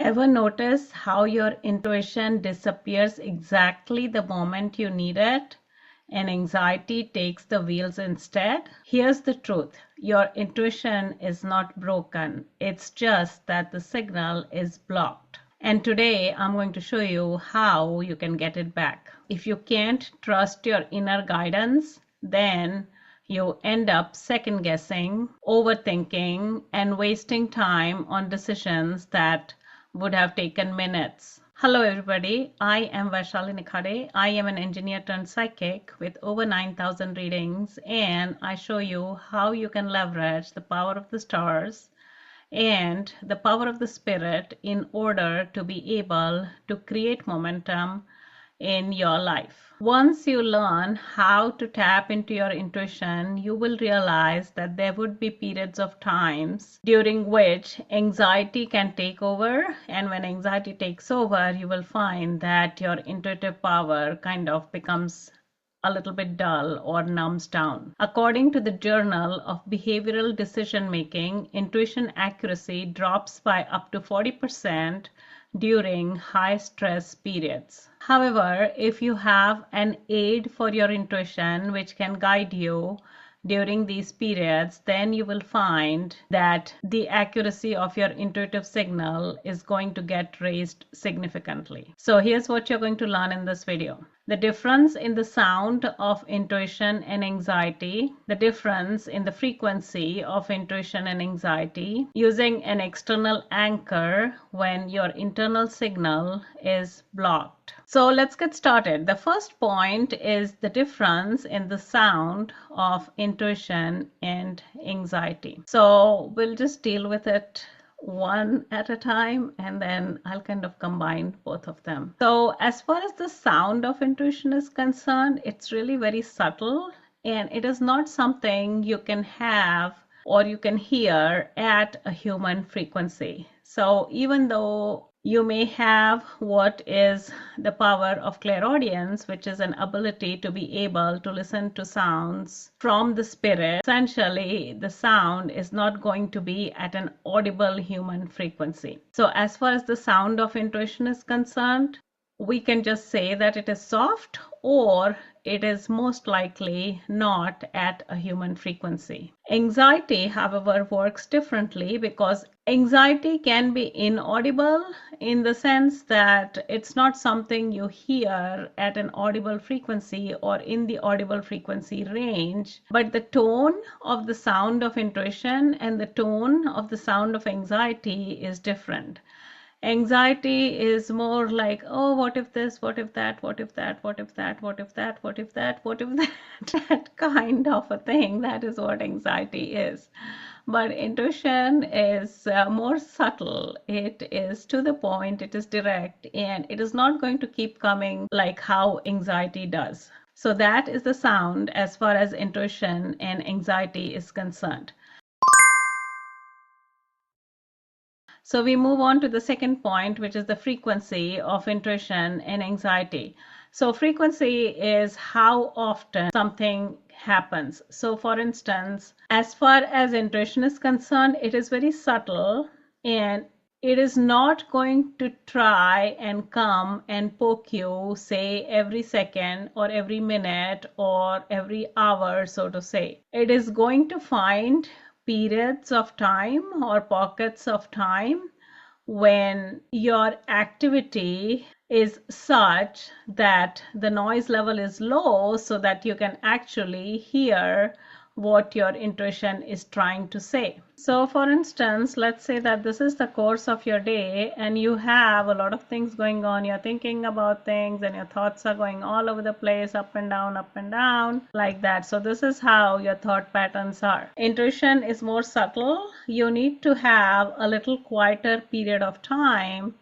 Ever notice how your intuition disappears exactly the moment you need it and anxiety takes the wheels instead? Here's the truth. Your intuition is not broken. It's just that the signal is blocked. And today I'm going to show you how you can get it back. If you can't trust your inner guidance, then you end up second guessing, overthinking, and wasting time on decisions that would have taken minutes. Hello everybody, I am Vaishali Nikhade. I am an engineer turned psychic with over 9,000 readings, and I show you how you can leverage the power of the stars and the power of the spirit in order to be able to create momentum in your life. Once you learn how to tap into your intuition, you will realize that there would be periods of times during which anxiety can take over, and when anxiety takes over, you will find that your intuitive power kind of becomes a little bit dull or numbs down. According to the Journal of Behavioral Decision Making, intuition accuracy drops by up to 40% during high stress periods. However, if you have an aid for your intuition which can guide you during these periods, then you will find that the accuracy of your intuitive signal is going to get raised significantly. So here's what you're going to learn in this video. The difference in the sound of intuition and anxiety, the difference in the frequency of intuition and anxiety, using an external anchor when your internal signal is blocked. So let's get started. The first point is the difference in the sound of intuition and anxiety. So we'll just deal with it one at a time, and then I'll kind of combine both of them. So as far as the sound of intuition is concerned, it's really very subtle, and it is not something you can have or you can hear at a human frequency. So even though you may have what is the power of clairaudience, which is an ability to be able to listen to sounds from the spirit, essentially the sound is not going to be at an audible human frequency. So as far as the sound of intuition is concerned, we can just say that it is soft, or it is most likely not at a human frequency. Anxiety, however, works differently because anxiety can be inaudible in the sense that it's not something you hear at an audible frequency or in the audible frequency range, but the tone of the sound of intuition and the tone of the sound of anxiety is different. Anxiety is more like, oh, what if this, what if that, what if that, what if that, what if that, what if that, what if that, that kind of a thing. That is what anxiety is. But intuition is more subtle. It is to the point, it is direct, and it is not going to keep coming like how anxiety does. So that is the sound as far as intuition and anxiety is concerned. So we move on to the second point, which is the frequency of intuition and anxiety. So frequency is how often something happens. So for instance, as far as intuition is concerned, it is very subtle, and it is not going to try and come and poke you, say, every second or every minute or every hour, so to say. It is going to find periods of time or pockets of time when your activity is such that the noise level is low so that you can actually hear what your intuition is trying to say. So for instance, let's say that this is the course of your day and you have a lot of things going on. You're thinking about things and your thoughts are going all over the place, up and down, like that. So this is how your thought patterns are. Intuition is more subtle. You need to have a little quieter period of time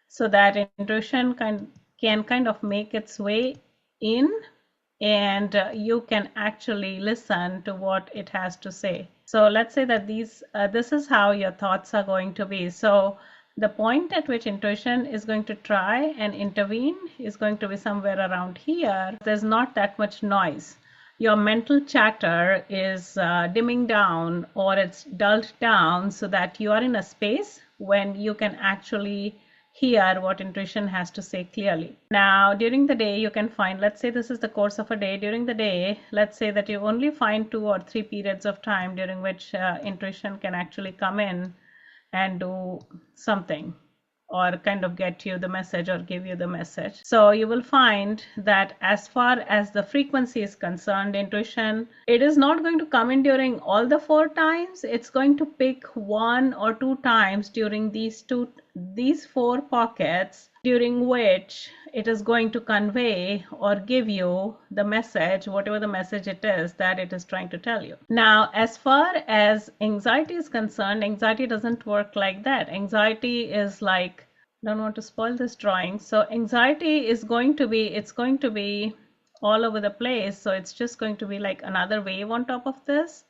so that intuition can kind of make its way in, and you can actually listen to what it has to say. So let's say that this is how your thoughts are going to be. So the point at which intuition is going to try and intervene is going to be somewhere around here. There's not that much noise. Your mental chatter is dimming down, or it's dulled down so that you are in a space when you can actually hear what intuition has to say clearly. Now, during the day, you can find, let's say this is the course of a day. During the day, let's say that you only find 2 or 3 periods of time during which intuition can actually come in and do something, or kind of get you the message or give you the message. So you will find that as far as the frequency is concerned, intuition, it is not going to come in during all the 4 times. It's going to pick 1 or 2 times during these 4 pockets, during which it is going to convey or give you the message, whatever the message it is that it is trying to tell you. Now, as far as anxiety is concerned, anxiety doesn't work like that. Anxiety is like, don't want to spoil this drawing. So anxiety is going to be, it's going to be all over the place. So it's just going to be like another wave on top of this.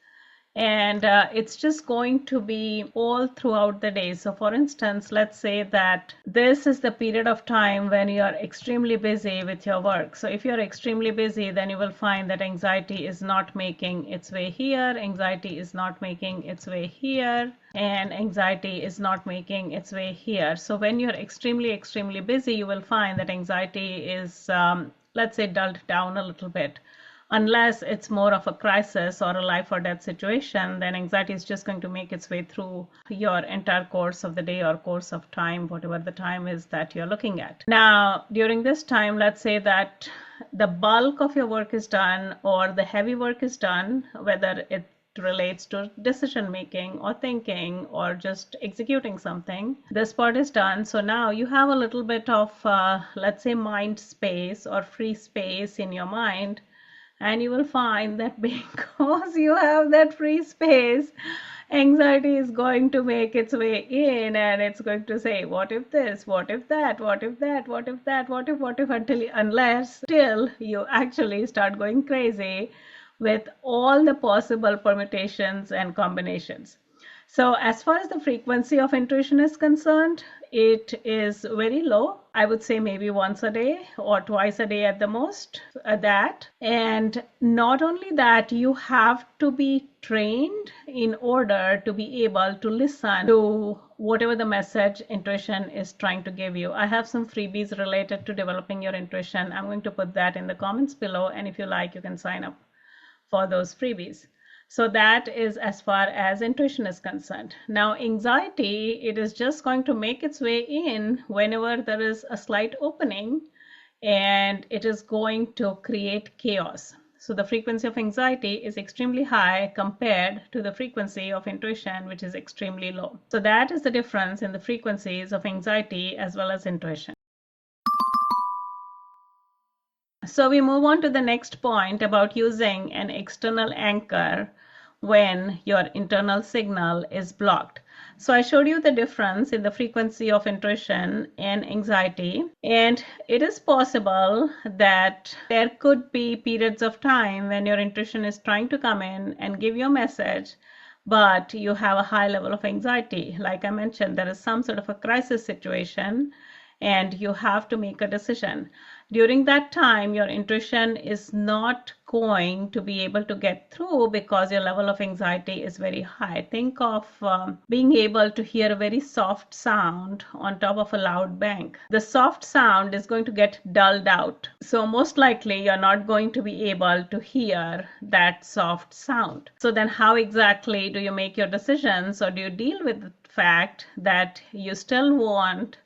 And it's just going to be all throughout the day. So for instance, let's say that this is the period of time when you are extremely busy with your work. So if you're extremely busy, then you will find that anxiety is not making its way here, anxiety is not making its way here, and anxiety is not making its way here. So when you're extremely busy, you will find that anxiety is, let's say, dulled down a little bit. Unless it's more of a crisis or a life or death situation, then anxiety is just going to make its way through your entire course of the day or course of time, whatever the time is that you're looking at. Now, during this time, let's say that the bulk of your work is done or the heavy work is done, whether it relates to decision making or thinking or just executing something. This part is done. So now you have a little bit of, let's say, mind space or free space in your mind. And you will find that because you have that free space, anxiety is going to make its way in, and it's going to say, what if this, what if that, what if that, what if that, what if, unless till you actually start going crazy with all the possible permutations and combinations. So as far as the frequency of intuition is concerned, it is very low. I would say maybe once a day or twice a day at the most, that. And not only that, you have to be trained in order to be able to listen to whatever the message intuition is trying to give you. I have some freebies related to developing your intuition. I'm going to put that in the comments below, and if you like, you can sign up for those freebies. So that is as far as intuition is concerned. Now, anxiety, it is just going to make its way in whenever there is a slight opening, and it is going to create chaos. So the frequency of anxiety is extremely high compared to the frequency of intuition, which is extremely low. So that is the difference in the frequencies of anxiety as well as intuition. So we move on to the next point about using an external anchor when your internal signal is blocked. So I showed you the difference in the frequency of intuition and anxiety, and it is possible that there could be periods of time when your intuition is trying to come in and give you a message, but you have a high level of anxiety. Like I mentioned, there is some sort of a crisis situation and you have to make a decision. During that time, your intuition is not going to be able to get through because your level of anxiety is very high. Think of being able to hear a very soft sound on top of a loud bang. The soft sound is going to get dulled out. So most likely you're not going to be able to hear that soft sound. So then how exactly do you make your decisions, or do you deal with the fact that you still want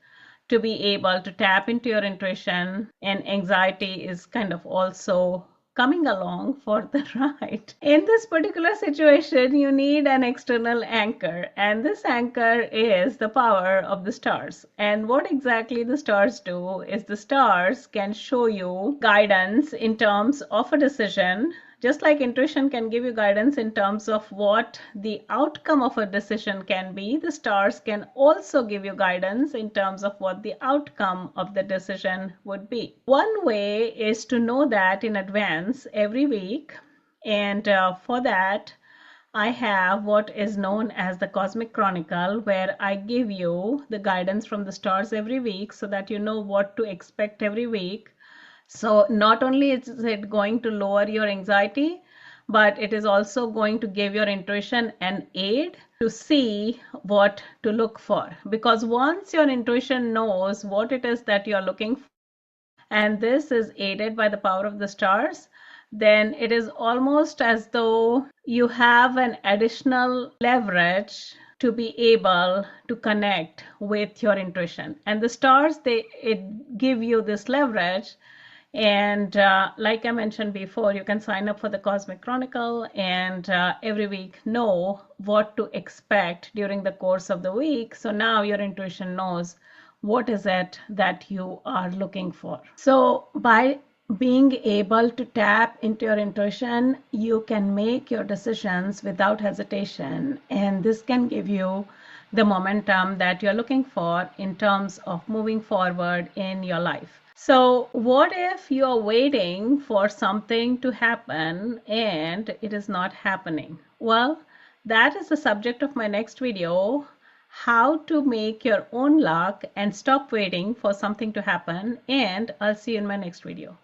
to be able to tap into your intuition, and anxiety is kind of also coming along for the ride? In this particular situation, you need an external anchor, and this anchor is the power of the stars. And what exactly the stars do is the stars can show you guidance in terms of a decision. Just like intuition can give you guidance in terms of what the outcome of a decision can be, the stars can also give you guidance in terms of what the outcome of the decision would be. One way is to know that in advance every week, and for that I have what is known as the Cosmic Chronicle, where I give you the guidance from the stars every week so that you know what to expect every week. So not only is it going to lower your anxiety, but it is also going to give your intuition an aid to see what to look for. Because once your intuition knows what it is that you're looking for, and this is aided by the power of the stars, then it is almost as though you have an additional leverage to be able to connect with your intuition. And the stars, it give you this leverage. And like I mentioned before, you can sign up for the Cosmic Chronicle and every week know what to expect during the course of the week. So now your intuition knows what is it that you are looking for. So by being able to tap into your intuition, you can make your decisions without hesitation, and this can give you the momentum that you're looking for in terms of moving forward in your life. So what if you're waiting for something to happen and it is not happening? Well, that is the subject of my next video: how to make your own luck and stop waiting for something to happen. And I'll see you in my next video.